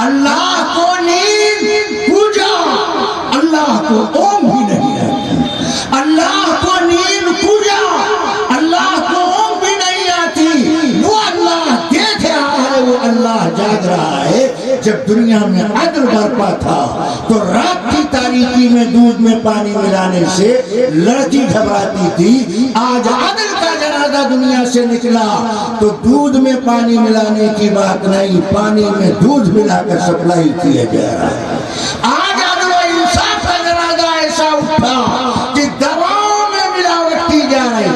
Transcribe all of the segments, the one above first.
اللہ کو نیند پوجا، اللہ کو اوم بھی نہیں آتی، اللہ کو نیند پوجا، اللہ کو اوم بھی نہیں آتی۔ وہ اللہ دیکھ رہا ہے، وہ اللہ جاگ رہا ہے۔ جب دنیا میں عدل برپا تھا تو رات کی تاریکی میں دودھ میں پانی ملانے سے لڑکی گھبراتی تھی، آج عدل کا جنازہ دنیا سے نکلا تو دودھ میں پانی ملانے کی بات نہیں، پانی میں دودھ ملا کر سپلائی کیا جا رہا ہے۔ آج عدل و انصاف کا جنازہ ایسا اٹھا کہ دواؤں میں ملاوٹ کی جا رہی،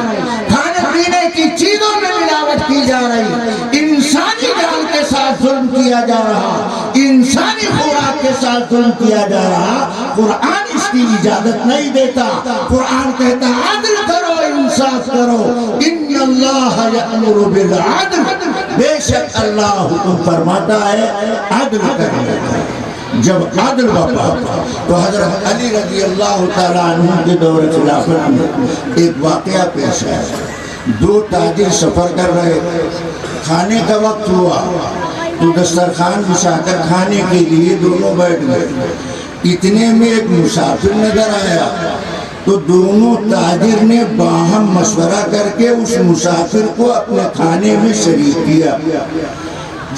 کھانے پینے کی چیزوں میں ملاوٹ کی جا رہی، انسانی جان کے ساتھ ظلم کیا جا رہا، انسانی خوراک کے ساتھ ظلم کیا جا رہا۔ قرآن اس کی اجازت نہیں دیتا، قرآن کہتا عدل کرو، انصاف کرو، ان اللہ یأمر بالعدل، بے شک اللہ حکم فرماتا ہے عدل کرنے کا۔ جب عدل برپا تو حضرت علی رضی اللہ تعالیٰ عنہ کے دور خلافت میں ایک واقعہ پیش آیا۔ دو تاجر سفر کر رہے، کھانے کا وقت ہوا تو دسترخوان بچھا کر کھانے کے لیے دونوں بیٹھ گئے۔ اتنے میں ایک مسافر نظر آیا تو دونوں تاجر نے باہم مشورہ کر کے اس مسافر کو اپنے کھانے میں شریک کیا۔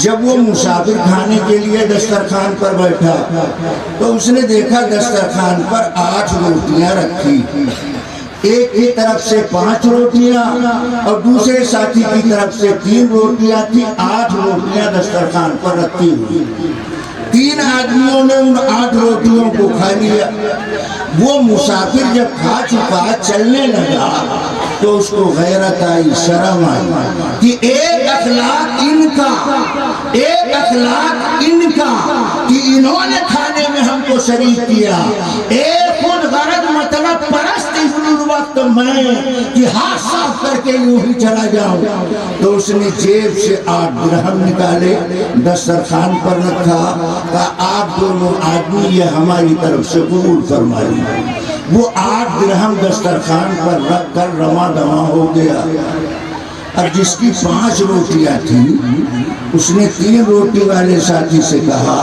جب وہ مسافر کھانے کے لیے دسترخوان پر بیٹھا تو اس نے دیکھا دسترخوان پر 8 روٹیاں رکھی، ایک کی طرف سے 5 روٹیاں اور دوسرے ساتھی کی طرف سے 3 روٹیاں تھی، 8 روٹیاں دسترخوان پر رکھی ہوئی۔ 3 آدمیوں نے ان 8 روٹیوں کو کھا لیا۔ وہ مسافر جب کھا چکا چلنے لگا تو اس کو غیرت آئی، شرم آئی کہ ایک اخلاق ان کا کہ انہوں نے کھانے میں ہم کو شریک کیا، ایک خود غرض مطلب پرست وقت میں کہ ہاتھ صاف کر کے یوں ہی چلا جاؤں۔ تو اس نے جیب سے 8 درہم نکالے، دسترخوان پر رکھا، کہا آپ دونوں آدمی یہ ہماری طرف سے قبول فرمائیے۔ وہ 8 درہم دسترخوان پر رکھ کر رواں دواں ہو گیا۔ اب جس کی 5 روٹیاں تھیں اس نے 3 روٹی والے ساتھی سے کہا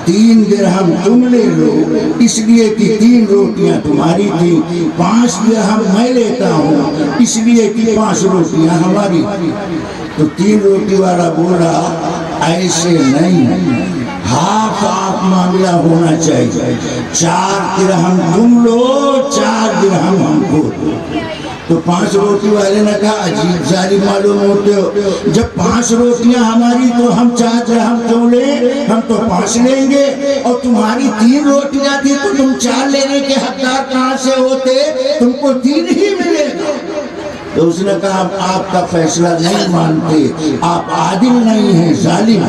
3 درہم تم لے لو، اس لیے کہ 3 روٹیاں تمہاری تھی، 5 درہم میں لیتا ہوں اس لیے کہ 5 روٹیاں ہماری۔ تو 3 روٹی والا بولا ایسے نہیں، ہاف معاملہ ہونا چاہیے، 4 درہم تم لو، 4 درہم ہم کو دو۔ تو 5 روٹی والے نے کہا عجیب ظالم معلوم ہوتے ہو، جب 5 روٹیاں ہماری تو ہم 4 درہم کیوں لیں، ہم تو 5 لیں گے، اور تمہاری 3 روٹیاں تھی تو تم 4 لینے کے حقدار کہاں سے ہوتے، تم کو 3 ہی ملے گا۔ تو اس نے کہا آپ کا فیصلہ نہیں مانتے، آپ عادل نہیں ہیں، ظالم۔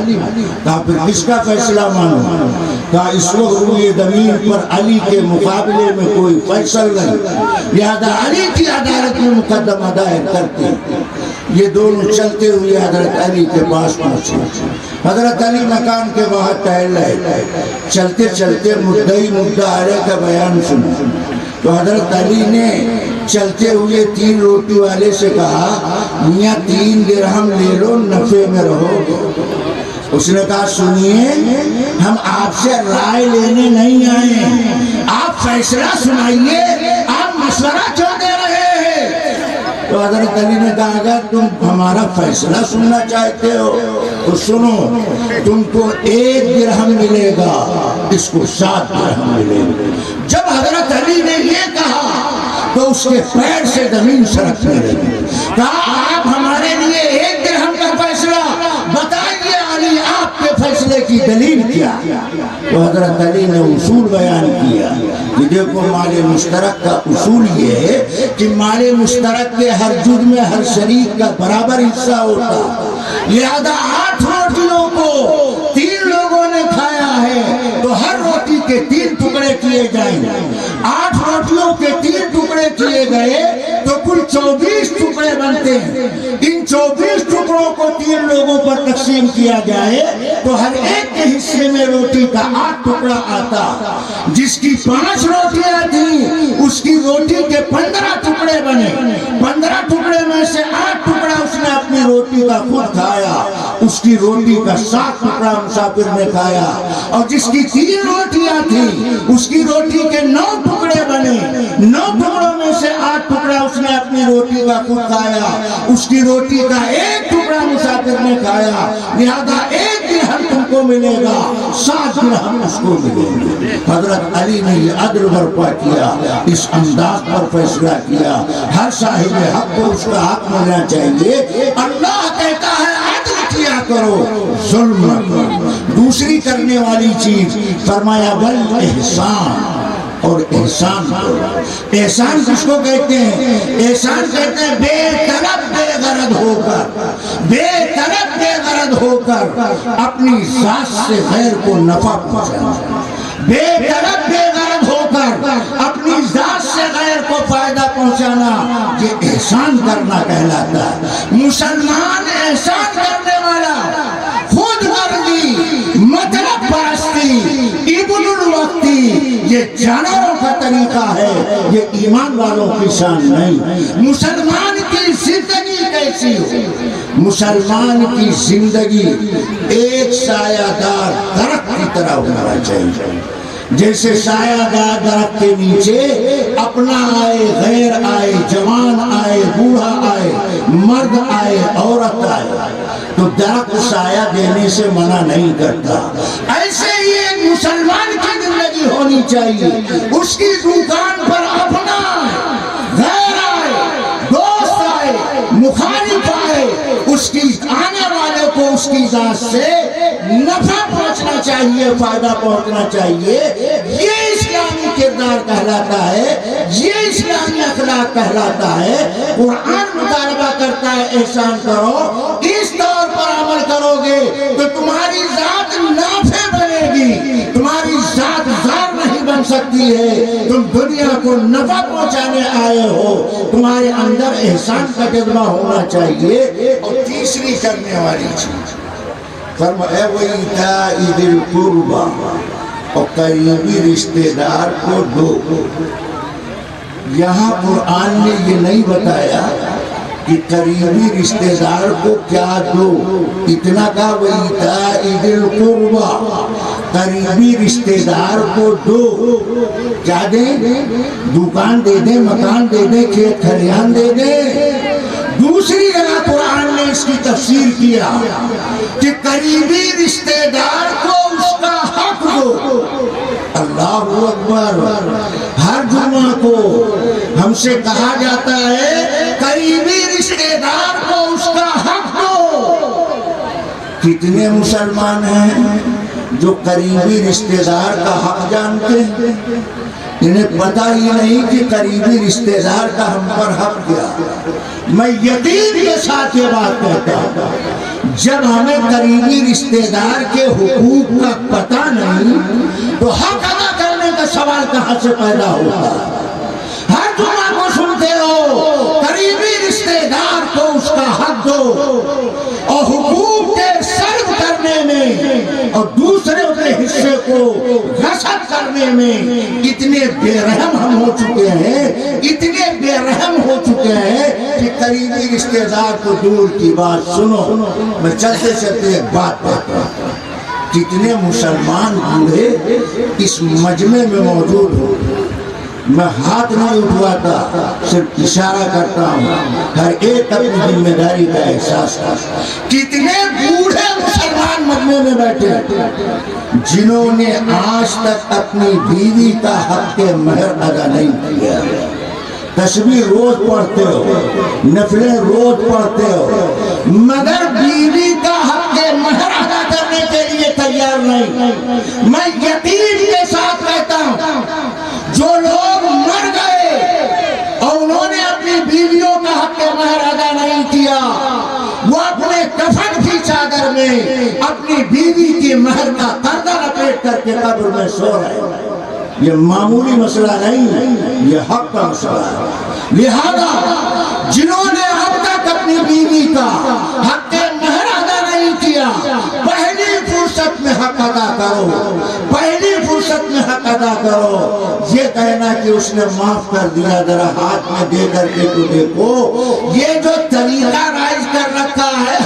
کہا پھر کس کا فیصلہ مانو؟ کہا اس وقت روئے زمین پر علی کے مقابلے میں کوئی فیصل نہیں، لہذا علی کی عدالت میں مقدمہ دائر کرتے۔ یہ دونوں چلتے ہوئے حضرت علی کے پاس پہنچے۔ حضرت علی مکان کے باہر ٹہل رہے، چلتے چلتے مدعی مدعا علیہ کا بیان سنا۔ تو حضرت علی نے چلتے ہوئے 3 روٹی والے سے کہا میاں 3 درہم لے لو، نفع میں رہو گے۔ اس نے کہا سنیے، ہم آپ سے رائے لینے نہیں آئے، آپ فیصلہ سنائیے، آپ مشورہ کیوں دے رہے ہیں؟ تو حضرت علی نے کہا اگر تم ہمارا فیصلہ سننا چاہتے ہو تو سنو، تم کو 1 درہم ملے گا، اس کو 7 درہم ملے گا۔ جب حضرت علی نے یہ کہا تو اس کے پیر سے زمین سرکنے لگی۔ کہا آپ ہمارے لیے 1 درہم کا فیصلہ بتائیے، علی آپ کے فیصلے کی دلیل کیا؟ تو حضرت علی نے اصول بیان کیا کہ دیکھو مال مشترک کا اصول یہ ہے کہ مال مشترک کے ہر جز میں ہر شریک کا برابر حصہ ہوتا، لہذا 8 روٹیوں کو 3 لوگوں نے کھایا ہے تو ہر روٹی کے 3 ٹکڑے کیے جائیں۔ 8 روٹیوں کے 3 ٹکڑے کیے گئے تو کل 24 ٹکڑے بنتے ہیں۔ ان 24 ٹکڑوں کو 3 لوگوں پر تقسیم کیا جائے تو ہر ایک کے حصے میں روٹی کا 8 ٹکڑا آتا۔ جس کی 5 روٹیاں تھیں اس کی روٹی کے 15 ٹکڑے بنے، 15 ٹکڑے میں سے 8 ٹکڑا اس نے اپنی روٹی کا خود کھایا اس کی روٹی کا 7 ٹکڑا مسافر نے کھایا، اور جس کی 3 روٹیاں تھیں اس کی روٹی کے 9 ٹکڑے بنے، 9 ٹکڑوں میں سے 8 ٹکڑا اس نے اپنی روٹی کا خود کھایا، اس کی روٹی کا 1 ٹکڑا مسافر نے کھایا، لہذا 1 درہم تم کو ملے گا، 7 درہم اس کو ملیں گے۔ حضرت علی نے یہ عدل برپا کیا، اس انداز پر فیصلہ کیا، ہر صاحب حق کو اس کا حق ملنا چاہیے۔ اللہ کہتا ہے عدل کیا کرو، ظلم نہ کرو۔ دوسری کرنے والی چیز فرمایا والاحسان، اور احسان کرو۔ احسان کس کو کہتے ہیں؟ احسان کہتے ہیں بے طلب بے غرض ہو کر، بے طلب بے غرض ہو کر اپنی ذات سے غیر کو نفع پہنچانا، بے طلب بے غرض ہو کر اپنی ذات سے غیر کو فائدہ پہنچانا، یہ احسان کرنا کہلاتا ہے۔ مسلمان احسان کرنے والا خود غرضی، مطلب پرستی، ابن الوقتی، یہ جانوروں کا طریقہ ہے، یہ ایمان والوں کی شان نہیں۔ مسلمان کی زندگی کیسی ہو؟ مسلمان کی زندگی ایک سایہ دار درخت کی طرح ہونا چاہیے، جیسے سایہ دار درخت کے نیچے اپنا آئے، غیر آئے، جوان آئے، بوڑھا آئے، مرد آئے، عورت آئے، تو درخت سایہ دینے سے منع نہیں کرتا۔ ایسے ہی ایک مسلمان کی زندگی ہونی چاہیے، اس کی دکان پر اپنا غیر آئے، دوست آئے، مخالف آئے، اس کی آنے والے کو اس کی ذات سے نفع پہنچنا چاہیے، فائدہ پہنچنا چاہیے۔ یہ اسلامی کردار کہلاتا ہے، یہ اسلامی اخلاق کہلاتا ہے۔ قرآن مطالبہ کرتا ہے احسان کرو، اس طور پر عمل کرو گے تو تمہاری ذات نافع بنے گی، تمہاری ذات زار نہیں بن سکتی ہے، تم دنیا کو نفع پہنچانے آئے ہو، تمہارے اندر احسان کا جذبہ ہونا چاہیے۔ اور تیسری کرنے والی چیز فرمایا وَإِيتَاءِ ذِي الْقُرْبَىٰ، اور قریبی رشتہ دار کو دو۔ یہاں قرآن نے یہ نہیں بتایا کہ قریبی رشتہ دار کو کیا دو، اتنا کا وَإِيتَاءِ ذِي الْقُرْبَىٰ، قریبی رشتہ دار کو دو۔ کیا دیں؟ دکان دے دیں، مکان دے دیں، کھیت کھلیان دے دیں۔ دوسری جگہ قرآن نے اس کی تفسیر کیا کہ قریبی رشتہ دار کو اس کا حق دو۔ اللہ اکبر! ہر جمعہ کو ہم سے کہا جاتا ہے قریبی رشتہ دار کو اس کا حق دو۔ کتنے مسلمان ہیں جو قریبی رشتہ دار کا حق جانتے ہیں؟ انہیں پتہ ہی نہیں کہ قریبی رشتہ دار کا ہم پر حق کیا۔ میں یقین کے ساتھ یہ بات کہتا ہوں، جب ہمیں قریبی رشتہ دار کے حقوق کا پتہ نہیں تو حق ادا کرنے کا سوال کہاں سے پیدا ہوتا ہے؟ ہر جمعہ کو سنتے ہو قریبی رشتہ دار کو اس کا حق دو، اور حقوق کے سلب کرنے میں اور دوسرے کے حصے کو غصب کرنے میں اتنے بے رحم ہم ہو چکے ہیں، اتنے بے رحم ہو چکے ہیں کہ قریبی رشتہ دار کو دور کی بات سنو۔ میں چلتے چلتے ایک بات کہتا ہوں، کتنے مسلمان بوڑھے اس مجمع میں موجود ہو، میں ہاتھ نہیں اٹھواتا، صرف اشارہ کرتا ہوں، ہر ایک اپنی ذمہ داری کا احساس کرتا۔ کتنے بوڑھے مسلمان مجمع میں بیٹھے جنہوں نے آج تک اپنی بیوی کا حق مہر ادا نہیں کیا۔ تسبیح روز پڑھتے ہو، نفلیں روز پڑھتے ہو، مگر بیوی کا حق مہر ادا کرنے کے لیے تیار نہیں۔ میں یقین کے ساتھ کہتا ہوں جو لوگ مر گئے اور انہوں نے اپنی بیویوں کا حق مہر ادا نہیں کیا، وہ اپنے کفن کی چادر میں اپنی بیوی کی مہر کا قرضہ لپیٹ کر کے قبر میں سو رہے ہیں۔ یہ معمولی مسئلہ نہیں، یہ حق کا مسئلہ ہے۔ لہذا جنہوں نے اب تک اپنی بیوی کا حق مہر ادا نہیں کیا، پہلی فرصت میں حق ادا کرو، پہلی فرصت میں حق ادا کرو۔ یہ کہنا کہ اس نے معاف کر دیا، ذرا ہاتھ میں دے کر کے تو دیکھو، یہ جو طریقہ رائج کر رکھا ہے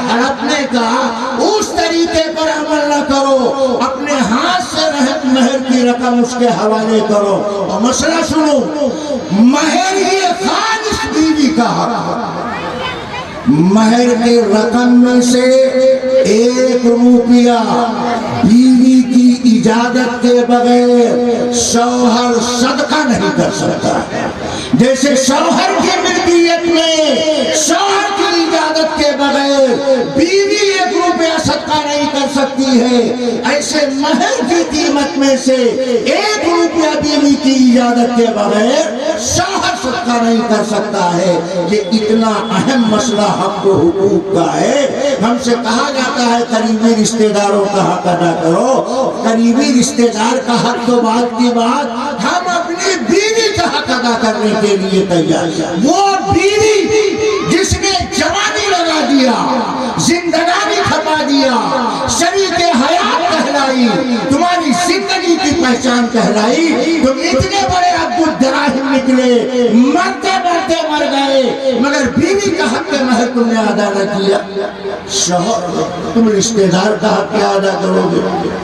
ہاتھ سے مہر کی رقم اس کے حوالے کرو. اور مسئلہ سنو، مہر یہ خالص بیوی کا حق ہے. مہر کی رقم میں سے 1 روپیہ بیوی کی اجازت کے بغیر شوہر صدقہ نہیں کر سکتا. جیسے شوہر کی ملکیت میں شوہر کی اجازت کے بغیر بیوی 1 روپیہ صدقہ نہیں کر سکتی ہے، ایسے مہر کی قیمت میں سے 1 روپیہ بیوی کی اجازت کے بغیر شوہر صدقہ نہیں کر سکتا ہے. یہ اتنا اہم مسئلہ حق و حقوق کا ہے. ہم سے کہا جاتا ہے قریبی رشتہ داروں کا حق ادا کرو. قریبی رشتہ دار کا حق تو بات کی بات، ہم اپنی بیوی کا حق ادا کرنے کے لیے تیار. وہ بیوی جس نے جوانی لگا دیا، زندگانی کھپا دیا، شریک حیات کہلائی، تمہاری زندگی کی پہچان کہلائی، تم اتنے بڑے ابو دراہم نکلے، مرتے مرتے مر گئے، مگر بیوی کا حق مہر تم نے ادا نہ کیا. شوہر تم رشتہ دار کا حق کیا ادا کرو گے؟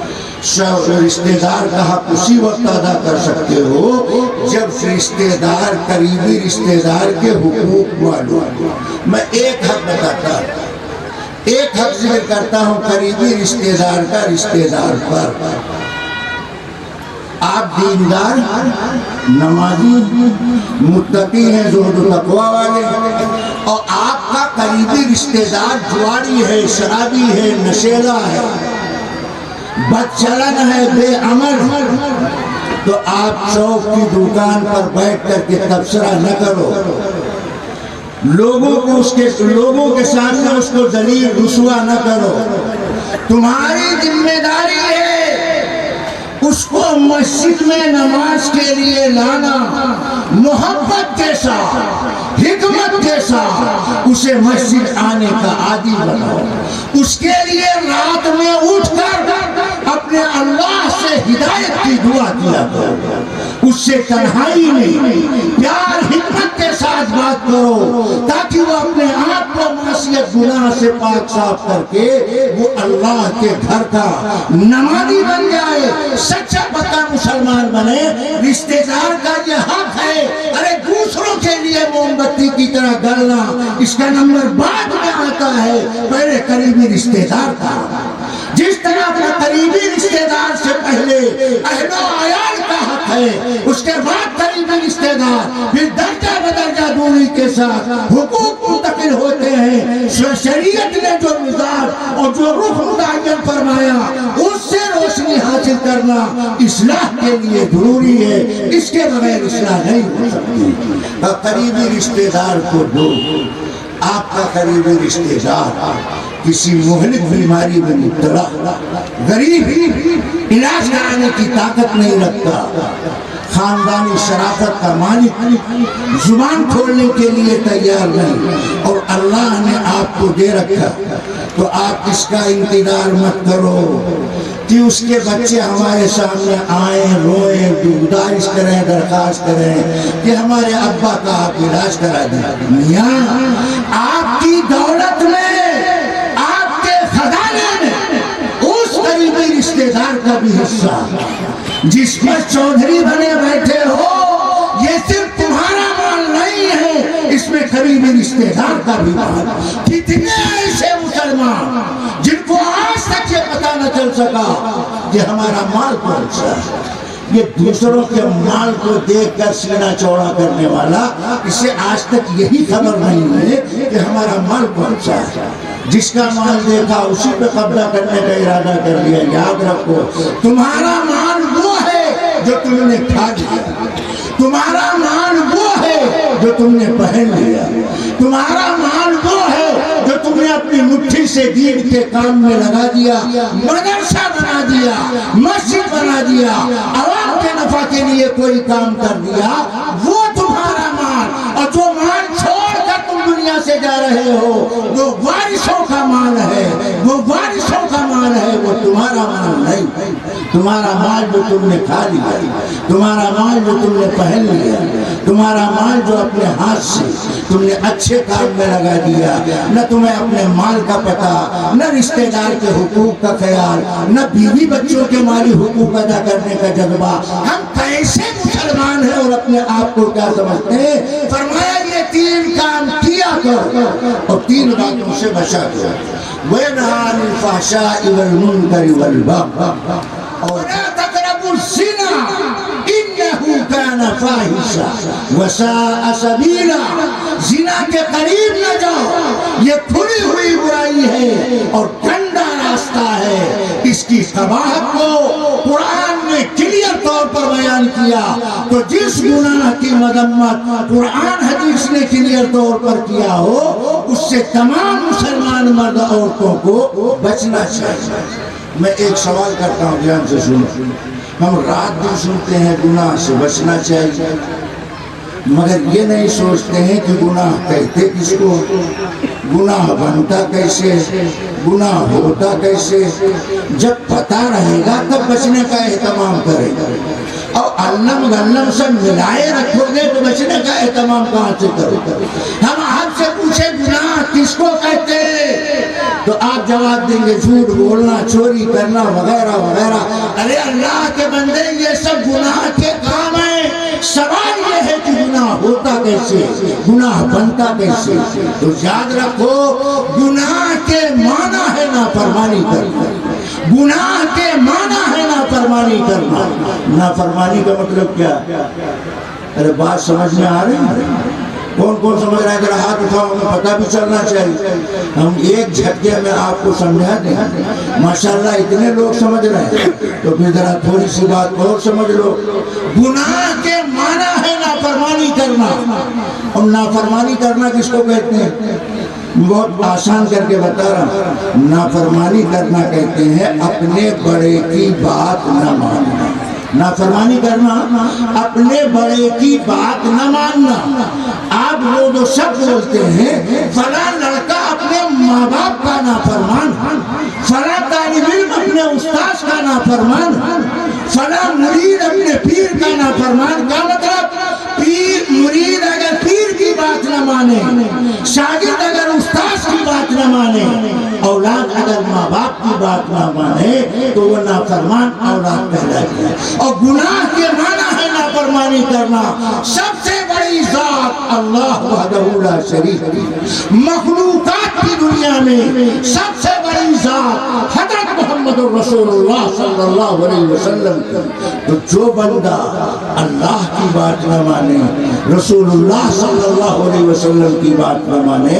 رشتہ دار کا حق اسی وقت ادا کر سکتے ہو جب رشتہ دار قریبی رشتہ دار کے حقوق معلوم. میں ایک حق بتاتا ہوں، ایک حق ذکر کرتا ہوں قریبی رشتہ دار کا رشتہ دار پر. آپ دیندار، نمازی، متقی ہیں، زہد و تقوی والے، اور آپ کا قریبی رشتہ دار جواری ہے، شرابی ہے، نشیلا ہے، بدچلن ہے، بے عمل، تو آپ چوک کی دکان پر بیٹھ کر کے تبصرہ نہ کرو. لوگوں کے سامنے اس کو ذلیل رسوا نہ کرو. تمہاری ذمہ داری ہے اس کو مسجد میں نماز کے لیے لانا، محبت کے ساتھ، حکمت کے ساتھ اسے مسجد آنے کا عادی بناؤ. اس کے لیے رات میں اٹھ کر اپنے اللہ سے ہدایت کی دعا کیا کرو. اس سے تنہائی میں پیار حکمت کے ساتھ بات کرو تاکہ وہ اپنے آپ کو معصیت گناہ سے پاک صاف کر کے وہ اللہ کے گھر کا نمازی بن جائے، سچا پکا مسلمان بنے. رشتہ دار کا یہ حق ہے. ارے دوسروں کے لیے موم بتی کی طرح گلنا اس کا نمبر بعد میں آتا ہے، پہلے قریبی رشتہ دار کا. جس طرح اپنا قریبی رشتہ دار سے پہلے اہل و عیال کا حق ہے، اس کے بعد قریبی رشتہ دار، پھر درجہ بدرجہ دوری کے ساتھ حقوق منتقل ہوتے ہیں. شریعت نے جو مزاج اور جو رخ متعین فرمایا اس سے روشنی حاصل کرنا اصلاح کے لیے ضروری ہے. اس کے بغیر اصلاح نہیں ہو سکتی. قریبی رشتہ دار کو دو. آپ کا قریبی رشتہ دار کسی مہلک بیماری میں مبتلا، غریب، علاج کرانے کی طاقت نہیں رکھتا، خاندانی شرافت کا مالک، زبان کھولنے کے لیے تیار نہیں، اور اللہ نے آپ کو دے رکھا، تو آپ اس کا انتظار مت کرو کہ اس کے بچے ہمارے سامنے آئیں، روئیں، گزارش کریں، درخواست کریں کہ ہمارے ابا کا آپ علاج کرا دیں. میاں، آپ کی دولت میں، آپ کے خزانے میں اس قریبی رشتہ دار کا بھی حصہ، جس پر چودھری بنے بیٹھے ہو، یہ صرف تمہارا مال نہیں ہے، اس میں قریبی رشتہ دار کا بھی مال. کتنے ایسے مسلمان جن کو آج تک یہ پتہ نہ چل سکا کہ ہمارا مال کون سا ہے. یہ دوسروں کے مال کو دیکھ کر سینہ چوڑا کرنے والا، اسے آج تک یہی خبر نہیں ہے کہ ہمارا مال کون سا ہے. جس کا مال دیکھا اسی پہ قبضہ کرنے کا ارادہ کر لیا. یاد رکھو، تمہارا مال وہ ہے جو تم نے کھا لیا، تمہارا مال وہ ہے جو تم نے پہن لیا، تمہارا مال وہ ہے جو تم نے اپنی مٹھی سے دین کے کام میں لگا دیا، مدرسہ بنا دیا، مسجد بنا دیا، عوام کے نفع کے لیے کوئی کام کر دیا، وہ تمہارا مال. اور جو مال چھوڑ کر تم دنیا سے جا رہے ہو وہ وارثوں کا مال ہے، وہ وارثوں کا مال ہے، وہ تمہارا مال نہیں۔ تمہارا مال جو تم نے کھا لیا، تمہارا مال جو تم نے پہن لیا، تمہارا مال جو اپنے ہاتھ سے تم نے اچھے کام میں لگا دیا، نہ تمہیں اپنے مال کا پتہ، نہ رشتہ دار کے حقوق کا خیال، نہ بیوی بچوں کے مالی حقوق ادا کرنے کا جذبہ۔ ہم کیسے مسلمان ہیں اور اپنے آپ کو کیا سمجھتے ہیں؟ فرمایا یہ تین کام کیا کرو اور تین باتوں سے بچا کرو، وَيَنْهَىٰ عَنِ الْفَحْشَاءِ وَالْمُنكَرِ وَالْبَغْيِ وَلَا تَقْرَبُوا الزِّنَا إِنَّهُ كَانَ فَاحِشَةً وَسَاءَ سَبِيلًا۔ زنا کے قریب نہ جاؤ، یہ کھلی ہوئی برائی ہے اور گندا راستہ ہے۔ اس کی قباحت کو قرآن نے کلیئر طور پر بیان کیا، تو جس گناہ کی مذمت قرآن حدیث نے کلیئر طور پر کیا ہو، اس سے تمام مسلمان مرد عورتوں کو بچنا چاہیے۔ میں ایک سوال کرتا ہوں، دھیان سے سنو۔ ہم رات دن سنتے ہیں گناہ سے بچنا چاہیے، مگر یہ نہیں سوچتے ہیں کہ گناہ کہتے کس کو، گناہ بنتا کیسے، گناہ ہوتا کیسے۔ جب پتہ رہے گا تب بچنے کا اہتمام کرے گا، اور علم غلم سب ملائے رکھو گے تو بچنے کا اہتمام کہاں سے کرو گے؟ ہم آپ سے پوچھے گناہ کس کو کہتے ہیں تو آپ جواب دیں گے جھوٹ بولنا، چوری کرنا وغیرہ وغیرہ۔ ارے اللہ کے بندے یہ سب گناہ کے کام ہیں، سوال یہ ہے کہ گناہ ہوتا کیسے، گناہ بنتا کیسے۔ تو یاد رکھو گناہ کے معنی ہے نافرمانی کرنا، گناہ کے معنی ہے نافرمانی کرنا۔ نافرمانی کا مطلب کیا؟ ارے بات سمجھ میں آ رہی ہے؟ کون کون سمجھ رہا ہے؟ ذرا ہاتھ اٹھاؤ، ہمیں پتہ بھی چلنا چاہیے۔ ہم ایک جھٹکے میں آپ کو سمجھا دیں، ماشاءاللہ اتنے لوگ سمجھ رہے ہیں، تو پھر ذرا تھوڑی سی بات اور سمجھ لو۔ گناہ کے معنی ہے نافرمانی کرنا، اور نافرمانی کرنا کس کو کہتے ہیں؟ بہت آسان کر کے بتا رہا ہوں۔ نافرمانی کرنا کہتے ہیں اپنے بڑے کی بات نہ ماننا۔ نافرمانی کرنا اپنے بڑے کی بات نہ ماننا۔ آپ وہ جو شب بولتے ہیں فلاں لڑکا اپنے ماں باپ کا نافرمان، فلاں طالب علم اپنے استاذ کا نافرمان، فلاں مرید اپنے پیر کا نافرمان۔ کا مطلب پیر مرید اگر پیر کی بات نہ مانے، شاگرد اگر استاذ کی بات نہ مانے، اولاد اگر ماں باپ کی بات نہ مانے تو وہ نافرمان اولاد کہلاتی ہے۔ اور گناہ کے معنی ہے نافرمانی کرنا۔ سب سے بڑی ذات اللہ وحدہ لا شریک، مخلوقات کی دنیا میں سب سے بڑی ذات حضرت محمد رسول اللہ صلی اللہ علیہ وسلم۔ تو جو بندہ اللہ کی بات نہ مانے، رسول اللہ صلی اللہ علیہ وسلم کی بات نہ مانے،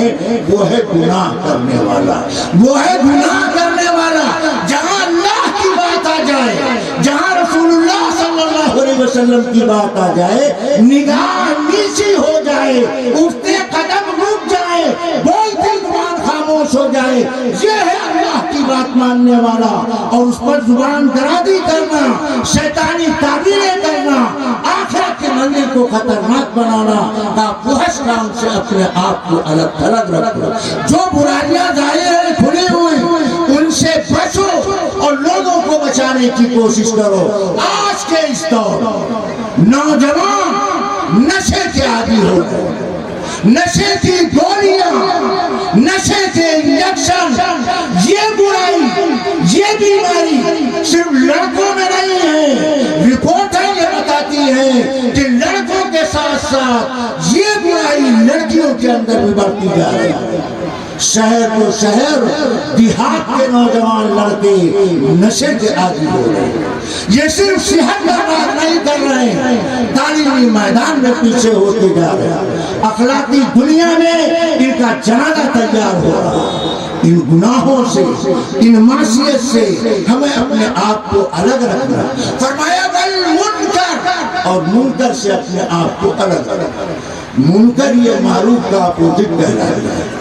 وہ ہے گناہ کرنے والا، وہ ہے گناہ کرنے والا۔ جہاں اللہ کی بات آ جائے، جہاں رسول اللہ صلی اللہ علیہ وسلم کی بات آ جائے، نگاہ نیچی ہو جائے، اٹھتے قدم رک جائے، بولتی زبان خاموش ہو جائے، یہ ہے اللہ کی بات ماننے والا۔ اور اس پر زبان درازی کرنا، شیطانی تعبیریں کرنا، آخرت کے منزل کو خطرناک بنانا، فحش کام سے اپنے آپ کو الگ تھلگ رکھو۔ جو برائیاں ظاہر ہیں کھلی ہوئی، ان سے بچو اور لوگوں کو بچانے کی کوشش کرو۔ آج کے اس دور نوجوان نشے کے عادی ہو گئے، نشے کی گولیاں، نشے کے انجیکشن، یہ برائی، یہ بیماری صرف لڑکوں میں نہیں ہے۔ رپورٹیں یہ بتاتی ہیں کہ لڑکوں کے ساتھ ساتھ یہ برائی لڑکیوں کے اندر بھی بڑھتی جا رہی ہے۔ شہر تو شہر، دیہات کے نوجوان لڑکے نشے کے عادی ہو رہے ہیں۔ یہ صرف صحت برباد نہیں کر رہے ہیں، تعلیمی میدان میں پیچھے ہوتے جا رہے ہیں، اخلاقی دنیا میں ان کا جنازہ تیار ہو رہا ہے۔ ان گناہوں سے، ان معصیت سے ہمیں اپنے آپ کو الگ رکھنا۔ فرمایا والمنکر، اور منکر سے اپنے آپ کو الگ رکھنا۔ منکر یہ معروف کا اپوزٹ کہلاتا ہے۔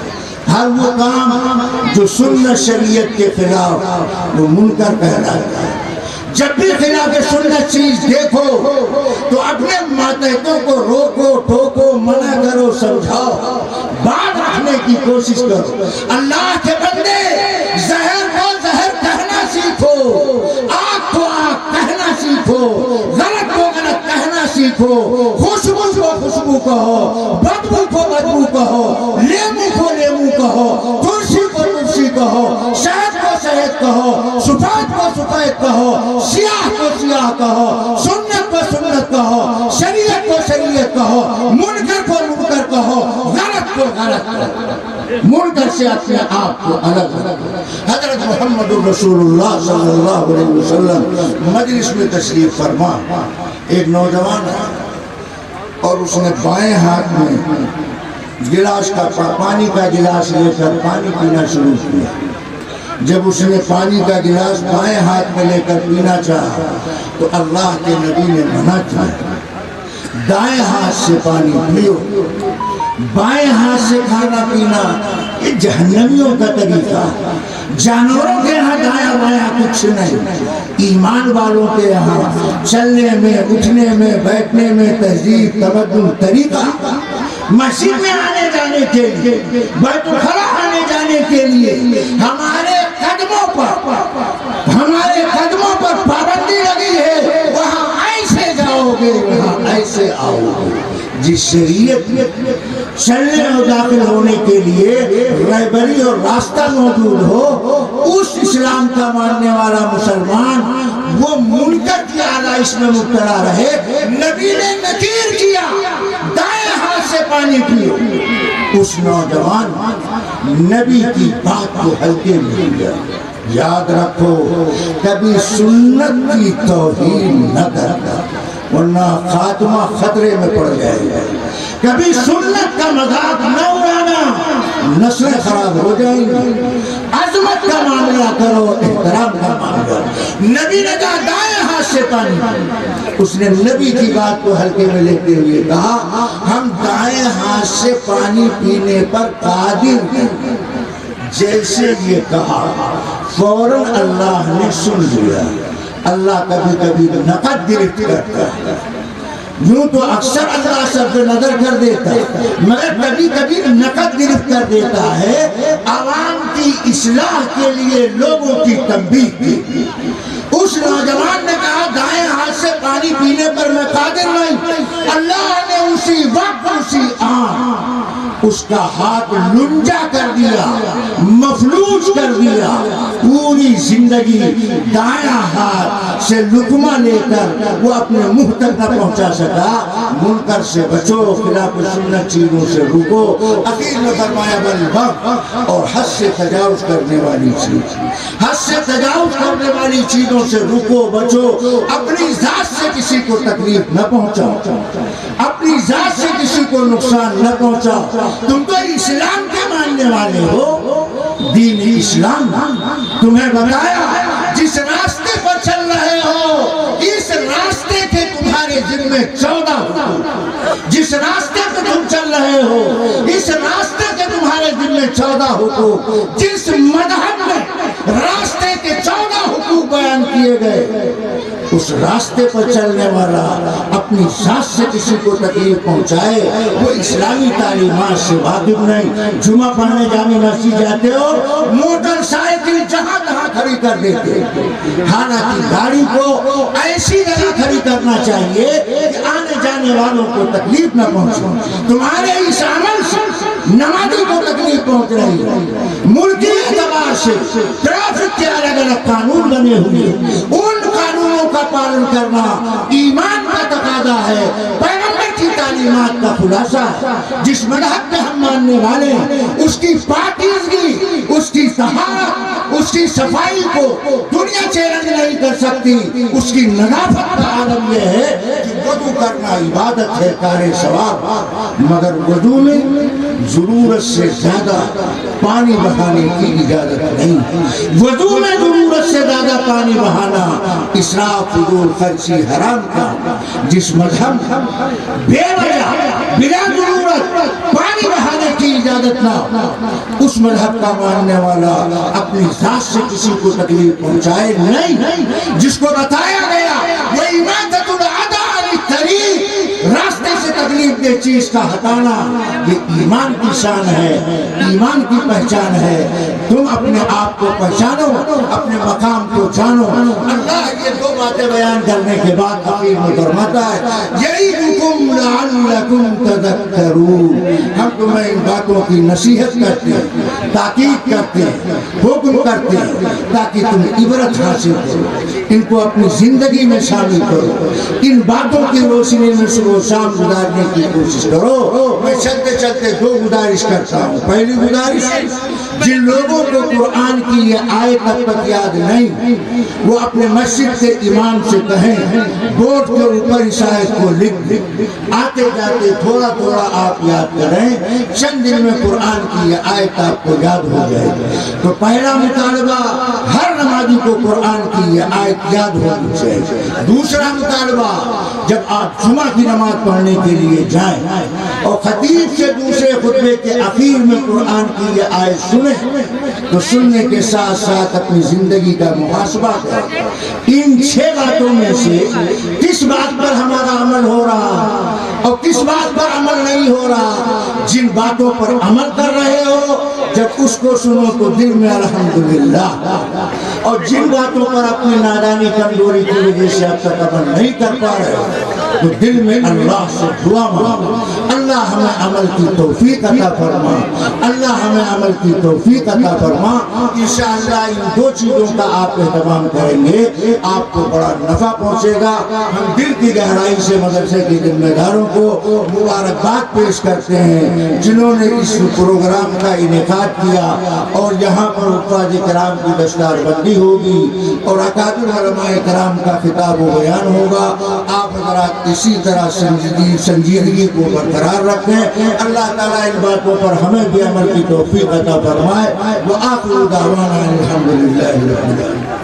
ہر وہ کام جو سنت شریعت کے خلاف وہ منکر کہلاتا ہے۔ جب بھی خلاف سنت چیز دیکھو تو اپنے ماتحتوں کو روکو ٹوکو منع کرو سمجھاؤ بات رکھنے کی کوشش کرو اللہ کے بندے زہر کو زہر کہنا سیکھو آگ کو آگ کہنا سیکھو غلط کو غلط کہنا سیکھو خوشبو کو خوشبو کہو بدبو کو بدبو کہو لیمو کو لیمو کہو تلسی کو تلسی کہو شہد کو شہد کہو سفید کو سفید کہو سیاہ کو سیاہ کہو سنت کو سنت کہو شریعت کو شریعت کہو منکر کو منکر کہو غلط کو غلط کہو منکر سے اپنے آپ کو الگ رکھو حضرت محمد رسول اللہ صلی اللہ علیہ وسلم مجلس میں تشریف فرما ایک نوجوان ہے اور اس نے بائیں ہاتھ میں گلاس کا پانی کا گلاس لے کر پانی پینا شروع کیا جب اس نے پانی کا گلاس بائیں ہاتھ میں لے کر پینا چاہا تو اللہ کے نبی نے منع کیا دائیں ہاتھ سے پانی پیو بائیں ہاتھ سے کھانا پینا یہ جہنمیوں کا طریقہ جانوروں کے یہاں دایاں بایاں کچھ نہیں ایمان والوں کے یہاں چلنے میں اٹھنے میں بیٹھنے میں تہذیب تمدن طریقہ مسجد میں آنے جانے کے لیے بیت الخلا آنے جانے کے لیے ہمارے قدموں پر پابندی لگی ہے وہاں ایسے جاؤ گے وہاں ایسے آؤ گے جس شریعت میں چلنے اور داخل ہونے کے لیے رہبری اور راستہ موجود ہو اس اسلام کا ماننے والا مسلمان وہ منکر کی آلائش میں مبتلا رہے نبی نے نکیر کیا دائیں ہاتھ سے پانی پیو اس نوجوان نبی کی بات کو ہلکے میں لیا یاد رکھو کبھی سنت کی توہین نہ کرنا ورنہ خاتمہ خطرے میں پڑ جائے گا کبھی سنت کا مذاق نہ اڑانا نسلیں خراب ہو جائیں گی عظمت کا معاملہ کرو احترام کا معاملہ نبی نے کہا دائیں ہاتھ سے پانی اس نے نبی کی بات کو ہلکے میں لیتے ہوئے کہا ہم دائیں ہاتھ سے پانی پینے پر قادر ہیں جیسے یہ کہا فوراً اللہ نے سن لیا اللہ کبھی کبھی نقد گرفت کرتا ہے یوں تو اکثر اللہ سب پہ نظر کر دیتا ہے مگر کبھی کبھی نقد گرفت کر دیتا ہے عوام کی اصلاح کے لیے لوگوں کی تنبیہ کی اس نوجوان نے کہا دائیں ہاتھ سے پانی پینے پر میں قادر نہیں اللہ نے اسی وقت اسی آن اس کا ہاتھ لنجا کر دیا مفلوج کر دیا پوری زندگی دائیں ہاتھ سے لقمہ لے کر وہ اپنے منہ تک نہ پہنچا سکا منکر سے بچو خلاف سنت چیزوں سے رکو اخیر میں فرمایا بالبغض اور حد سے تجاوز کرنے والی چیز حد سے تجاوز کرنے والی چیزوں سے رکو بچو اپنی ذات سے کسی کو تکلیف نہ پہنچاؤ اپنی ذات سے کسی کو نقصان نہ پہنچاؤ تم تو اسلام کے ماننے والے ہو دین اسلام تمہیں بتایا جس راستے پر چل رہے ہو اس راستے کے تمہارے ذمہ 14 حقوق جس راستے پہ تم چل رہے ہو اس راستے کے تمہارے ذمہ 14 حقوق جس مذہب میں راستے کے 14 حقوق بیان کیے گئے اس راستے پر چلنے والا اپنی ذات سے کسی کو تکلیف پہنچائے وہ اسلامی تعلیمات سے واقف نہیں جمعہ پڑھنے جامع مسجد جاتے ہو موٹر سائیکل جہاں تہاں کھڑی کر دیتے حالانکہ گاڑی کو ایسی جگہ کھڑی کرنا چاہیے کہ آنے جانے والوں کو تکلیف نہ پہنچے تمہارے اس عمل سے نمازی کو تکلیف پہنچ رہی ہے ملکی اعتبار سے ٹریفک کے الگ الگ قانون بنے ہوئے ان قانونوں کا پالن کرنا ایمان کا تقاضا ہے پیغمبر کی تعلیمات کا خلاصہ ہے جس مذہب پہ ہم ماننے والے ہیں اس کی پاکیزگی اس کی طہارت اس کی صفائی کو دنیا چیلنج نہیں کر سکتی اس کی نظافت کا عالم یہ ہے کہ وضو کرنا عبادت ہے کار ثواب مگر وضو میں ضرورت سے زیادہ پانی بہانے کی اجازت نہیں وضو میں ضرورت سے زیادہ پانی بہانا اسراف فضول خرچی حرام کا جس مذہب بے وجہ بلا ضرورت پانی بہانے کی اجازت نہ، اس مذہب کا ماننے والا اپنی ذات سے کسی کو تکلیف پہنچائے نہیں۔ جس کو بتایا گیا وہ اماطۃ الاذی عن الطریق، راستے سے تکلیف دہ چیز کا ہٹانا، یہ ایمان کی شان ہے، ایمان کی پہچان ہے۔ تم اپنے آپ کو پہچانو، اپنے مقام کو جانو۔ اللہ یہ دو باتیں بیان کرنے کے بعد آخر میں فرماتا ہے یعظکم لعلکم تذکرون، ہم تمہیں ان باتوں کی نصیحت کرتے ہیں، تاکید کرتے ہیں، حکم کرتے ہیں تاکہ تم عبرت حاصل کرو، ان کو اپنی زندگی میں شامل کرو، ان باتوں کی روشنی میں صبح و شام گزارنے کی کوشش کرو۔ میں چلتے چلتے دو گزارش کرتا ہوں۔ پہلی گزارش، جن لوگوں کو قرآن کی یہ آیت اب تک یاد نہیں، وہ اپنے مسجد کے امام سے کہیں بورڈ کے اوپر اس آیت کو لکھ، آتے جاتے تھوڑا تھوڑا آپ یاد کریں، چند دن میں قرآن کی یہ آیت آپ کو یاد ہو جائے گی۔ تو پہلا مطالبہ، ہر نمازی کو قرآن کی یہ آیت یاد ہونی چاہیے۔ دوسرا مطالبہ، جب آپ جمعہ کی نماز پڑھنے کے لیے جائیں اور خطیب سے دوسرے خطبے کے اخیر میں قرآن کی یہ آیت سنیں تو سننے کے ساتھ ساتھ اپنی زندگی کا محاسبہ کریں۔ ان 6 باتوں میں سے کس بات پر ہمارا عمل ہو رہا اور کس بات پر عمل نہیں ہو رہا؟ جن باتوں پر عمل کر رہے ہو جب اس کو سنو تو دل میں الحمدللہ، اور جن باتوں پر اپنی نادانی کمزوری کی وجہ سے اب تک عمل نہیں کر پا رہے تو دل میں اللہ سے دعا مانگو، اللہ ہمیں عمل کی توفیق عطا فرما، اللہ ہمیں عمل کی توفیق عطا فرما۔ انشاءاللہ ان 2 چیزوں کا آپ اہتمام کریں گے، آپ کو بڑا نفع پہنچے گا۔ ہم دل کی گہرائی سے مدرسے کے ذمہ داروں کو مبارکباد پیش کرتے ہیں جنہوں نے اس پروگرام کا انعقاد کیا، اور یہاں پر حفاظ کرام کی دستار بندی ہوگی اور اکابر علماء کرام کا خطاب و بیان ہوگا۔ آپ حضرات اسی طرح سنجیدگی کو برقرار رکھیں۔ اللہ تعالیٰ ان باتوں پر ہمیں بھی عمل کی توفیق عطا فرمائے۔ وآخر دعوانا الحمدللہ رب العالمین۔